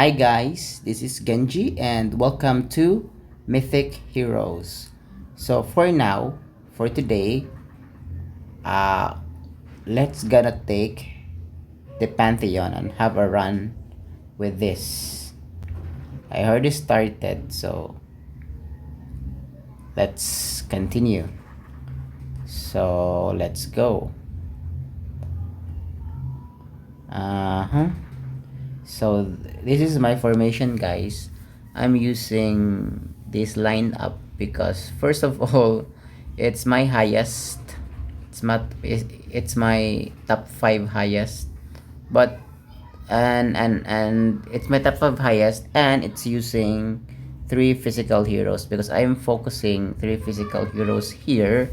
Hi guys, this is Genji and welcome to Mythic Heroes. So for now, for today, uh let's gonna take the Pantheon and have a run with this. I already started, so let's continue. So let's go. Uh-huh. So this is my formation, guys. I'm using this lineup because first of all, it's my highest. It's my top 5 highest. But and it's my top 5 highest, and it's using 3 physical heroes because I'm focusing 3 physical heroes here.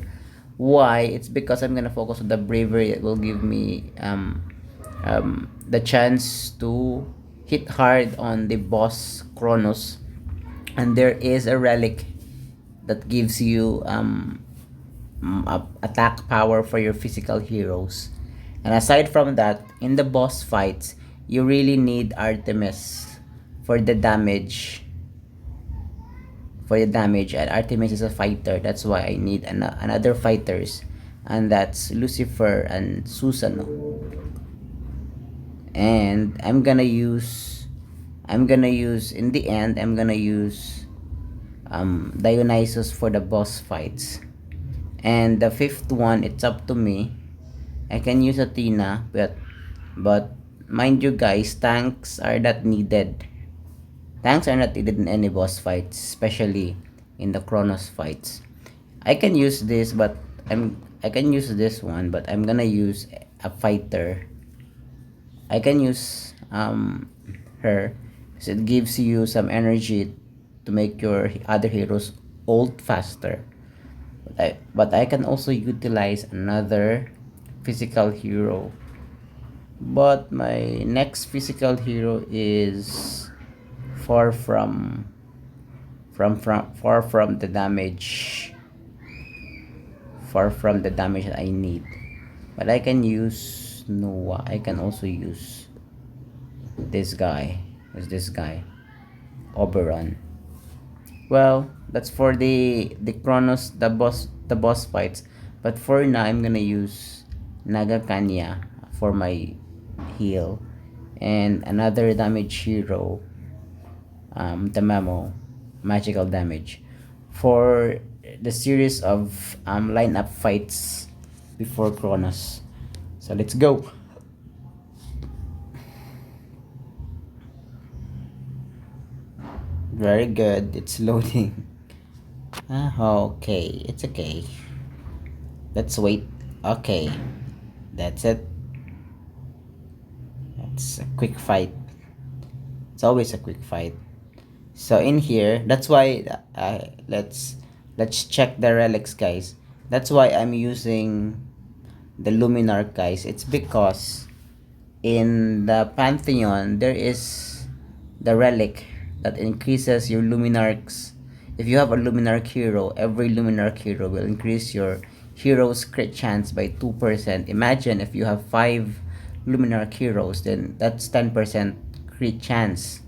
Why? It's because I'm gonna focus on the bravery. It will give me the chance to hit hard on the boss Kronos, and there is a relic that gives you attack power for your physical heroes. And aside from that, in the boss fights, you really need Artemis for the damage. And Artemis is a fighter. That's why I need another fighters, and that's Lucifer and Susano. And I'm gonna use in the end Dionysus for the boss fights. And the fifth one, it's up to me. I can use Athena, but mind you guys, tanks are not needed in any boss fights, especially in the Kronos fights. I can use this, but I can use this one, but I'm gonna use a fighter. I can use her because it gives you some energy to make your other heroes ult faster. But I can also utilize another physical hero. But my next physical hero is far from the damage that I need. But I can use Noah. I can also use this guy. Who's this guy? Oberon. Well, that's for the Kronos, the boss fights. But for now, I'm gonna use Nagakanya for my heal, and another damage hero, Tamamo, magical damage, for the series of lineup fights before Kronos. So let's go. Very good. It's loading. Okay, it's okay. Let's wait. Okay, that's it. It's a quick fight. It's always a quick fight. So in here, that's why let's check the relics, guys. That's why I'm using the Luminarch, guys. It's because in the Pantheon there is the relic that increases your Luminarchs. If you have a Luminarch hero, every Luminarch hero will increase your hero's crit chance by 2%. Imagine if you have 5 Luminarch heroes, then that's 10% crit chance.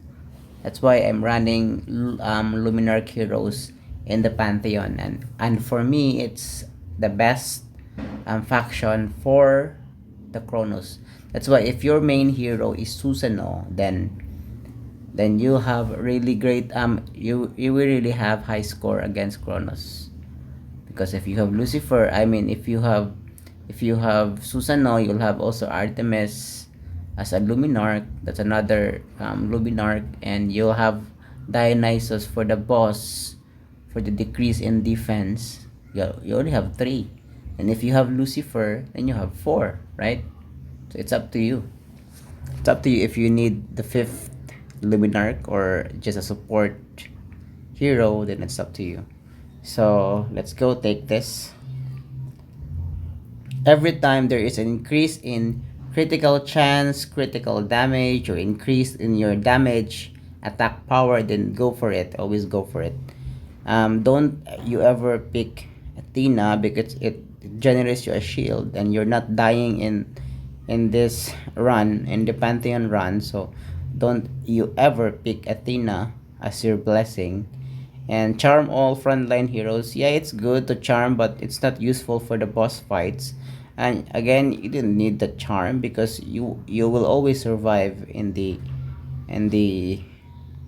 That's why I'm running Luminarch heroes in the Pantheon, and for me it's the best faction for the Kronos. That's why if your main hero is Susano, then you have really great you will really have high score against Kronos. Because if you have Lucifer, I mean if you have Susano, you'll have also Artemis as a Luminarch. That's another Luminarch, and you'll have Dionysus for the boss for the decrease in defense. You only have 3. And if you have Lucifer, then you have 4, right? So it's up to you. It's up to you if you need the 5th Luminarch or just a support hero, then it's up to you. So let's go take this. Every time there is an increase in critical chance, critical damage, or increase in your damage attack power, then go for it. Always go for it. Don't you ever pick Athena because it generates you a shield and you're not dying in this run, in the Pantheon run. So don't you ever pick Athena as your blessing. And charm all frontline heroes. Yeah, it's good to charm, but it's not useful for the boss fights. And again, you didn't need the charm because you will always survive in the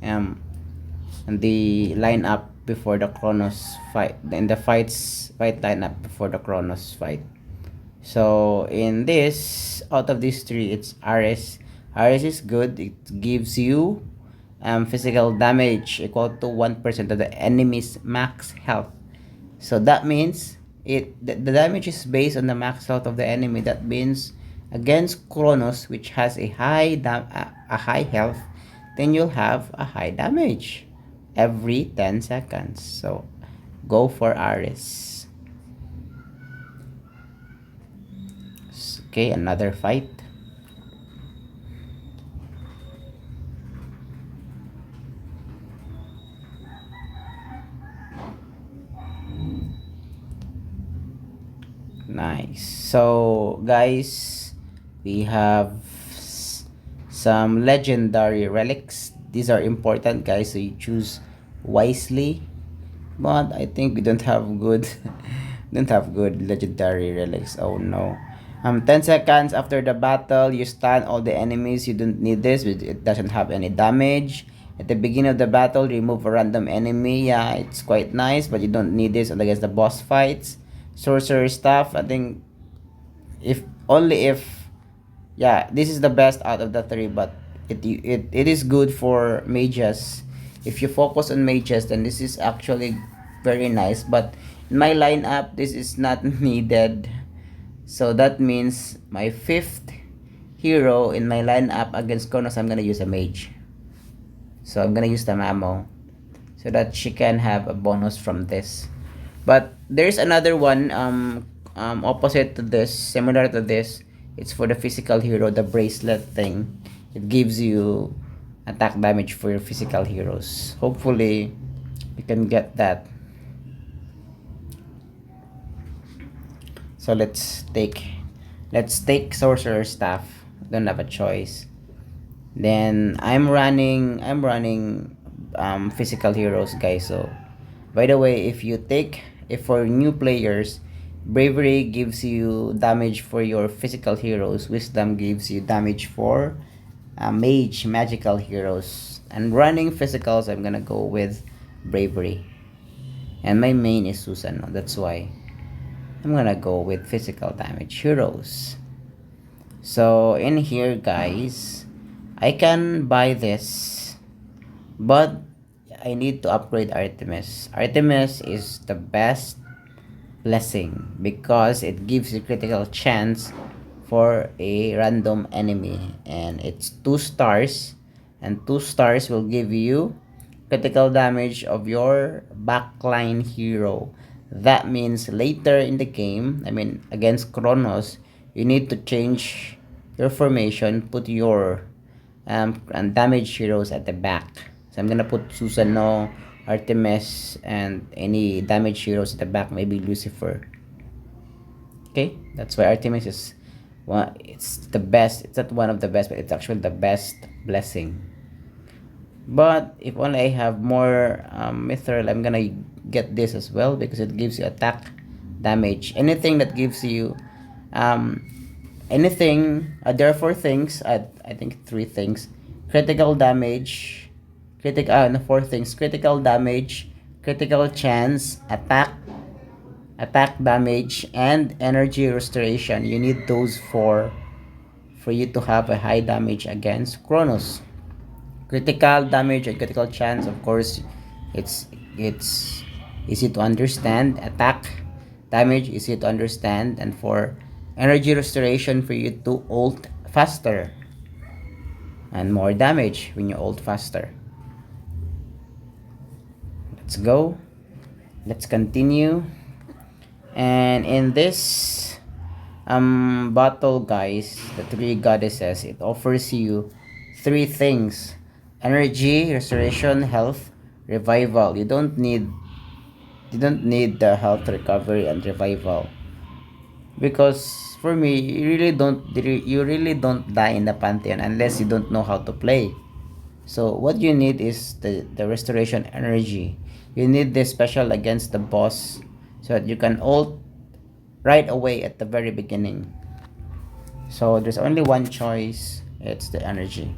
um in the lineup before the Chronos fight, in the fight lineup before the Chronos fight. So in this, out of these three, it's Ares. Ares is good. It gives you physical damage equal to 1% of the enemy's max health. So that means the damage is based on the max health of the enemy. That means against Kronos, which has a high health, then you'll have a high damage every 10 seconds. So go for Ares. Okay, another fight. Nice. So, guys, we have some legendary relics. These are important, guys, so you choose wisely. But I think we don't have good don't have good legendary relics. Oh no. 10 seconds after the battle, you stun all the enemies. You don't need this. It doesn't have any damage. At the beginning of the battle, remove a random enemy. Yeah, it's quite nice, but you don't need this against the boss fights. Sorcerer stuff, I think if only if, yeah, this is the best out of the three, but it is good for mages. If you focus on mages, then this is actually very nice, but in my lineup this is not needed. So that means my fifth hero in my lineup against Kronos, I'm gonna use a mage. So I'm gonna use the Mamo so that she can have a bonus from this. But there's another one opposite to this, similar to this. It's for the physical hero, the bracelet thing. It gives you attack damage for your physical heroes. Hopefully you can get that. So let's take sorcerer staff. Don't have a choice. Then I'm running physical heroes, guys. So by the way, if for new players, bravery gives you damage for your physical heroes, wisdom gives you damage for magical heroes. And running physicals, I'm gonna go with bravery. And my main is Susano, that's why I'm gonna go with physical damage heroes. So in here, guys, I can buy this, but I need to upgrade Artemis. Artemis is the best blessing because it gives you critical chance for a random enemy, and it's 2 stars, and 2 stars will give you critical damage of your backline hero. That means later in the game, I mean against Kronos, you need to change your formation, put your and damage heroes at the back. So I'm gonna put Susano, Artemis, and any damage heroes at the back, maybe Lucifer. Okay, that's why Artemis is one. It's the best. It's not one of the best, but it's actually the best blessing. But if only I have more mithril, I'm gonna get this as well because it gives you attack damage. Anything that gives you um, anything. There are 4 things. I think 3 things. Critical damage. No, 4 things. Critical damage, critical chance, attack damage, and energy restoration. You need those 4 for you to have a high damage against Kronos. Critical damage and critical chance, of course, it's easy to understand. Attack damage, easy to understand. And for energy restoration, for you to ult faster and more damage when you ult faster. Let's go. Let's continue. And in this battle, guys, the 3 goddesses, it offers you 3 things: energy, restoration, health, revival. You don't need the health, recovery, and revival, because for me, you really don't die in the Pantheon unless you don't know how to play. So what you need is the restoration energy. You need this special against the boss so that you can ult right away at the very beginning. So there's only one choice, it's the energy.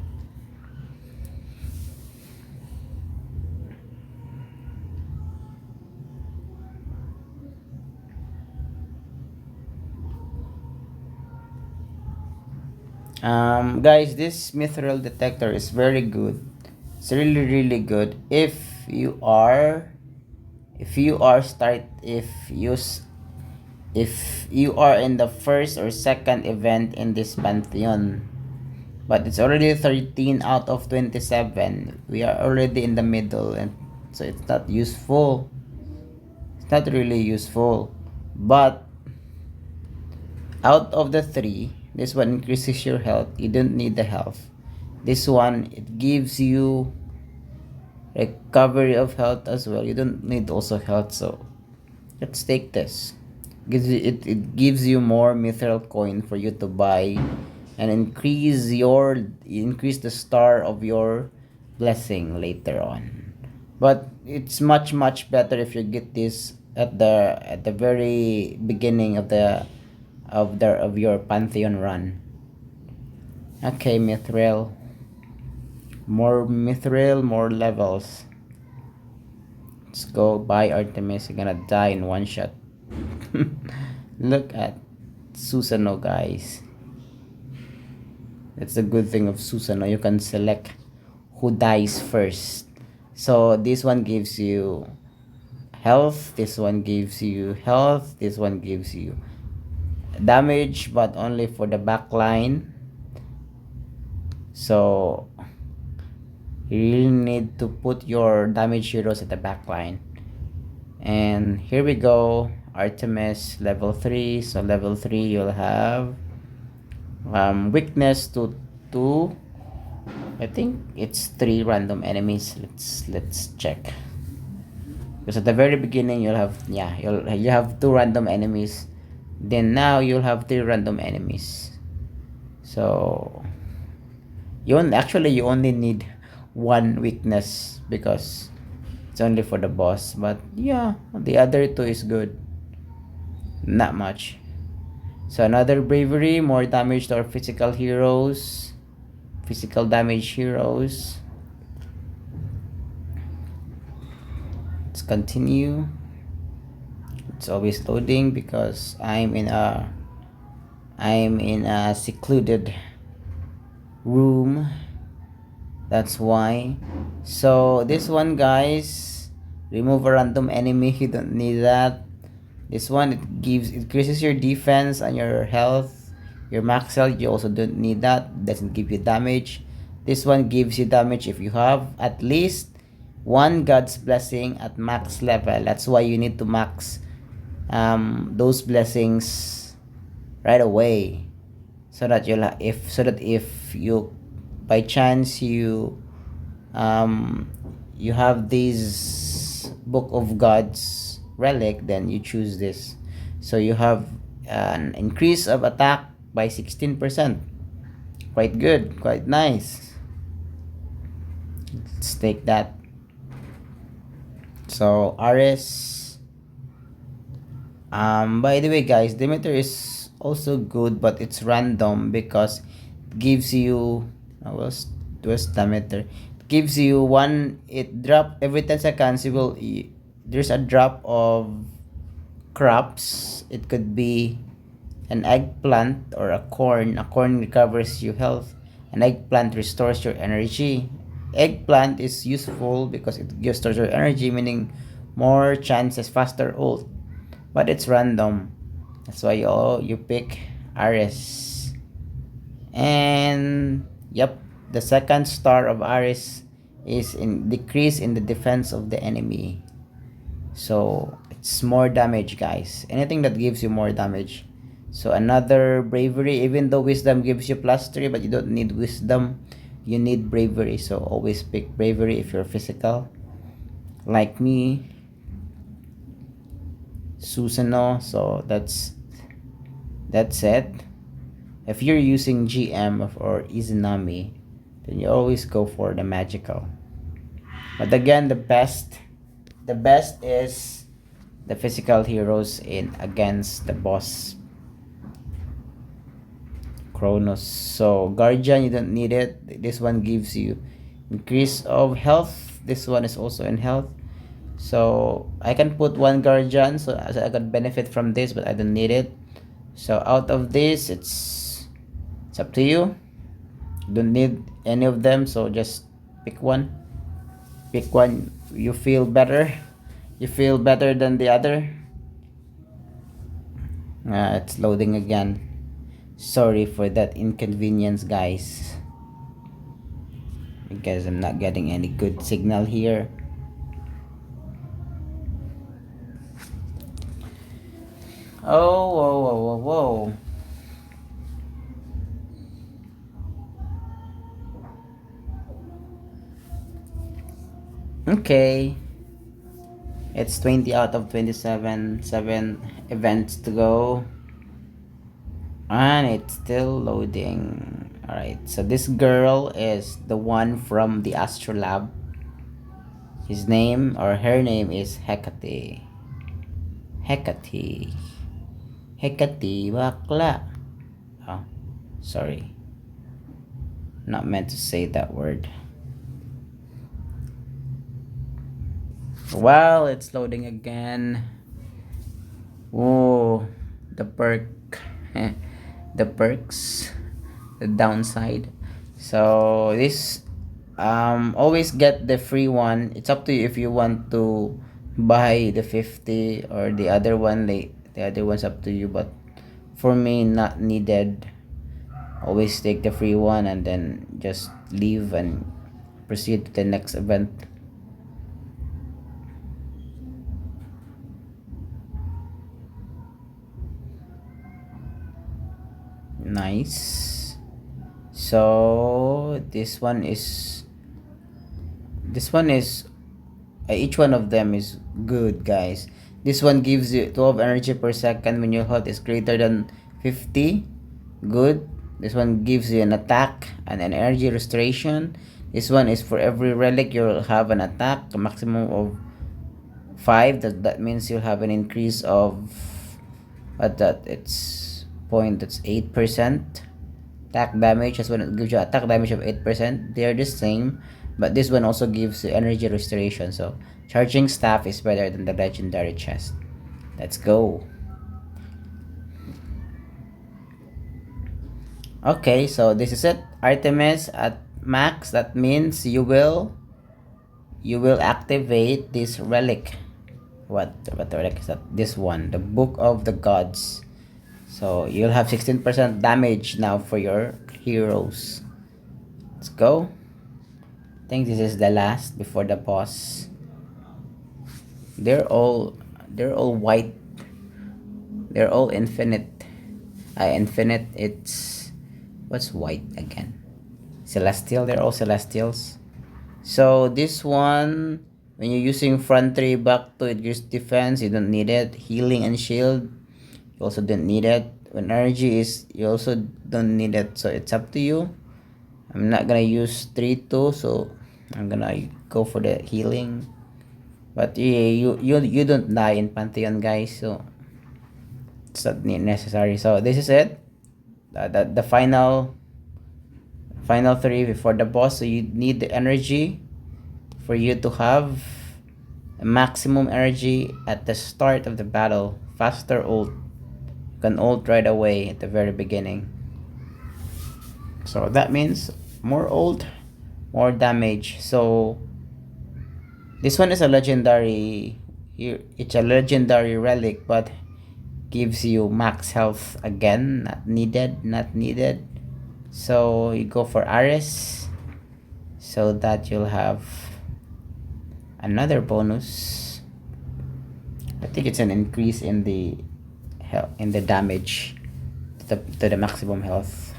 Guys, this mithril detector is very good. It's really really good if you are start if you are in the first or second event in this Pantheon. But it's already 13 out of 27. We are already in the middle, and so it's not useful. It's not really useful. But out of the three, this one increases your health. You don't need the health. This one, it gives you recovery of health as well. You don't need also health, so let's take this. It gives you more mithril coin for you to buy and increase the star of your blessing later on. But it's much better if you get this at the very beginning of your Pantheon run. Okay, mithril. More mithril, more levels. Let's go buy Artemis. You're gonna die in one shot. Look at Susano, guys. That's the good thing of Susano. You can select who dies first. So this one gives you health. This one gives you health. This one gives you damage, but only for the back line. So you really need to put your damage heroes at the back line. And here we go, Artemis level 3. So level 3 you'll have weakness to I think it's 3 random enemies. Let's check. Because at the very beginning you'll have you have 2 random enemies. Then now you'll have 3 random enemies. So you only need one weakness because it's only for the boss. But yeah, the other 2 is good. Not much. So another bravery, more damage to our physical heroes. Physical damage heroes. Let's continue. It's always loading because I'm in a secluded room. That's why. So this one, guys, remove a random enemy. You don't need that. This one, it increases your defense and your health. Your max health, you also don't need that. Doesn't give you damage. This one gives you damage if you have at least one God's blessing at max level. That's why you need to max those blessings right away, so that if you by chance you have this Book of Gods relic, then you choose this. So you have an increase of attack by 16%. Quite good, quite nice. Let's take that. So Ares, by the way, guys, Demeter is also good, but it's random because it gives you where's Demeter? It gives you one. It drop every 10 seconds. There's a drop of crops. It could be an eggplant or a corn. A corn recovers your health. An eggplant restores your energy. Eggplant is useful because it restores your energy, meaning more chances, faster ult. But it's random. That's why you pick Ares. And yep, the second star of Ares is in decrease in the defense of the enemy. So it's more damage, guys. Anything that gives you more damage. So another bravery, even though wisdom gives you +3, but you don't need wisdom, you need bravery. So always pick bravery if you're physical, like me, Susano. So that's it. If you're using GM or Izanami, then you always go for the magical. But again, the best is the physical heroes in against the boss Kronos. So Guardian, you don't need it. This one gives you increase of health. This one is also in health. So I can put one Guardian so as I can benefit from this, but I don't need it. So out of this, it's up to you. Don't need any of them, so just pick one. Pick one you feel better. You feel better than the other. It's loading again. Sorry for that inconvenience, guys, because I'm not getting any good signal here. Oh, whoa, whoa, whoa, whoa. Okay. It's 20 out of 27. 7 events to go. And it's still loading. Alright, so this girl is the one from the Astrolab. His name or her name is Hecate. Hecate. Hecate bakla. Oh, sorry. Not meant to say that word. Well, it's loading again. Oh, the perk. The perks. The downside. So this always get the free one. It's up to you if you want to buy the 50 or the other one. The other one's up to you, but for me, not needed. Always take the free one and then just leave and proceed to the next event. Nice. So this one is each one of them is good, guys. This one gives you 12 energy per second when your health is greater than 50. Good. This one gives you an attack and an energy restoration. This one is for every relic you'll have an attack, a maximum of 5. That means you'll have an increase of what that it's point that's 8%. Attack damage, as well, it gives you attack damage of 8%. They're the same, but this one also gives you energy restoration. So charging staff is better than the legendary chest. Let's go. Okay, so this is it. Artemis at max. That means you will activate this relic. What relic is that? This one, the Book of the Gods. So you'll have 16% damage now for your heroes. Let's go. I think this is the last before the boss. They're all white. They're all infinite. Infinite. It's what's white again? Celestial. They're all celestials. So this one, when you're using front 3 back to increase defense, you don't need it. Healing and shield, you also don't need it. When energy is, you also don't need it. So it's up to you. I'm not gonna use 3-2, so I'm gonna go for the healing. But you don't die in Pantheon, guys, so it's not necessary. So this is it. The final 3 before the boss. So you need the energy for you to have a maximum energy at the start of the battle. Faster ult. You can ult right away at the very beginning. So that means more ult, more damage. So this one is a legendary. It's a legendary relic, but gives you max health again. Not needed. So you go for Ares, so that you'll have another bonus. I think it's an increase in the damage to the maximum health.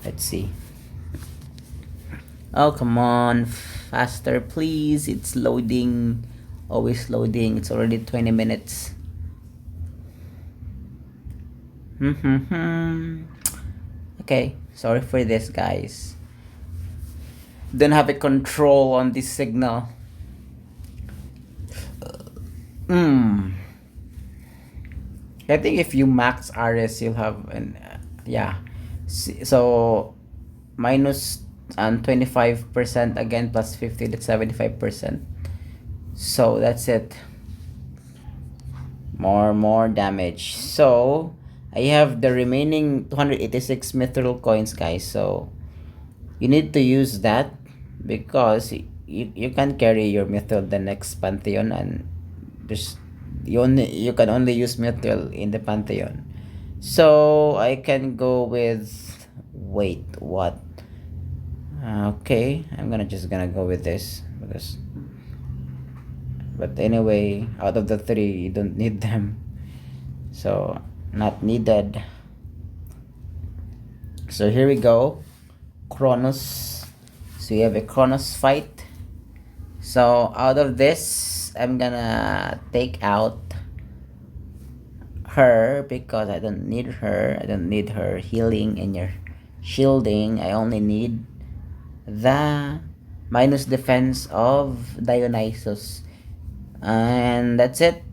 Let's see. Oh, come on, faster please. It's loading. Always loading. It's already 20 minutes. Okay, sorry for this, guys. don't have a control on this signal. I think if you max RS, you'll have an yeah. So minus 25% again plus 50, that's 75%. So that's it. More damage. So I have the remaining 286 mithril coins, guys. So you need to use that because you can carry your mithril the next Pantheon, and there's you can only use mithril in the Pantheon. So I can go with, wait, what? Okay, I'm just gonna go with this because, but anyway, out of the three, you don't need them, so not needed. So here we go, Kronos. So we have a Kronos fight. So out of this, I'm gonna take out her because I don't need her. I don't need her healing and your shielding. I only need the minus defense of Dionysus, and that's it.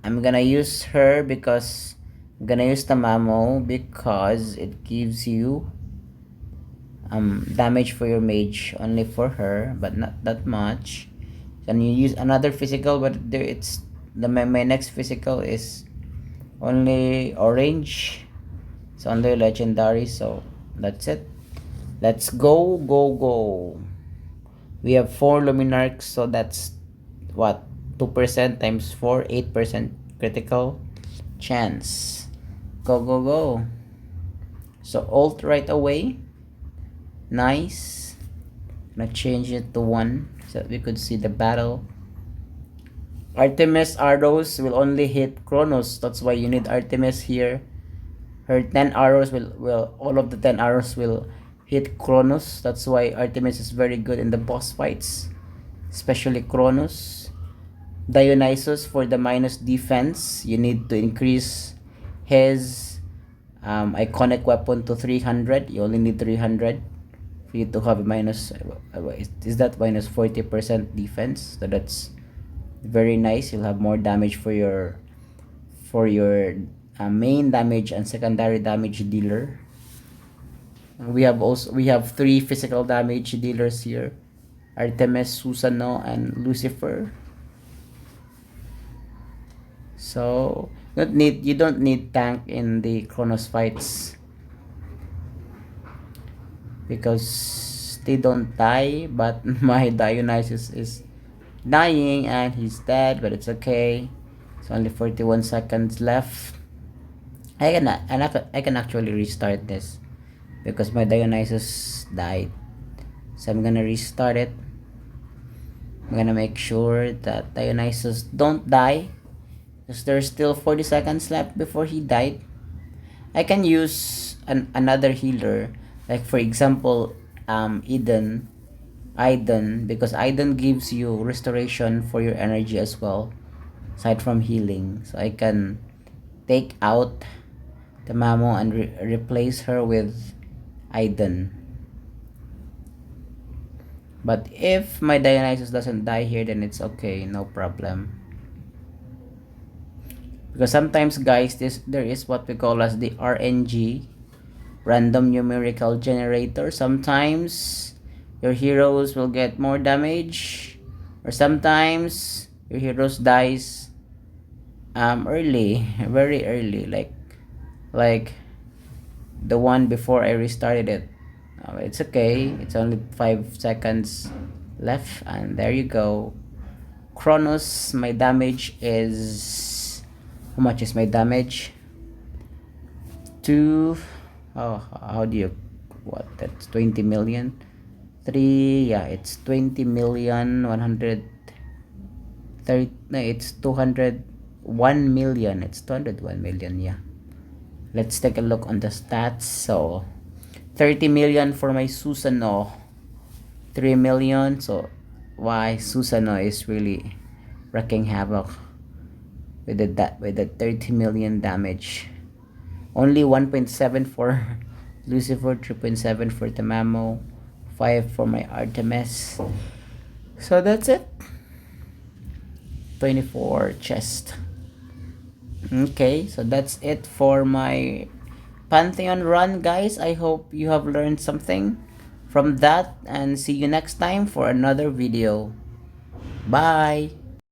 I'm gonna use her because I'm gonna use the Mamo because it gives you damage for your mage only for her, but not that much. Can you use another physical, but there it's my next physical is only orange. It's only legendary, so that's it. Let's go. We have 4 luminarchs, so that's what, 2% times 4, 8% critical chance. Go. So ult right away. Nice. Gonna change it to 1 so that we could see the battle. Artemis arrows will only hit Kronos. That's why you need Artemis here. Her 10 arrows will all of the 10 arrows will hit Kronos. That's why Artemis is very good in the boss fights, especially Kronos. Dionysus for the minus defense. You need to increase his iconic weapon to 300. You only need 300 for you to have a minus. Is that minus 40% defense? So that's very nice. You'll have more damage for your main damage and secondary damage dealer. We have 3 physical damage dealers here: Artemis, Susano, and Lucifer. So you don't need tank in the Kronos fights because they don't die, but my Dionysus is dying and he's dead, but it's okay. It's only 41 seconds left. I can actually restart this because my Dionysus died. So I'm gonna restart it. I'm gonna make sure that Dionysus don't die because there's still 40 seconds left before he died. I can use another healer, like for example Iden, because Iden gives you restoration for your energy as well aside from healing. So I can take out the Mamo and replace her with Iden. But if my Dionysus doesn't die here, then it's okay, no problem. Because sometimes, guys, there is what we call as the RNG, random numerical generator. Sometimes your heroes will get more damage, or sometimes your heroes dies early, very early, like the one before I restarted it. It's okay, it's only 5 seconds left, and there you go. Kronos, my damage is, how much is my damage? How do you, what, that's 20 million. 3, yeah, it's 20 million 130, no, it's 201 million. It's 201 million, yeah. Let's take a look on the stats. So 30 million for my Susano, 3 million. So why Susano is really wrecking havoc with the 30 million damage. Only 1.7 for Lucifer, 3.7 for the Mamo, 5 for my Artemis. So that's it. 24 chest. Okay, so that's it for my Pantheon run, guys. I hope you have learned something from that, and see you next time for another video. Bye.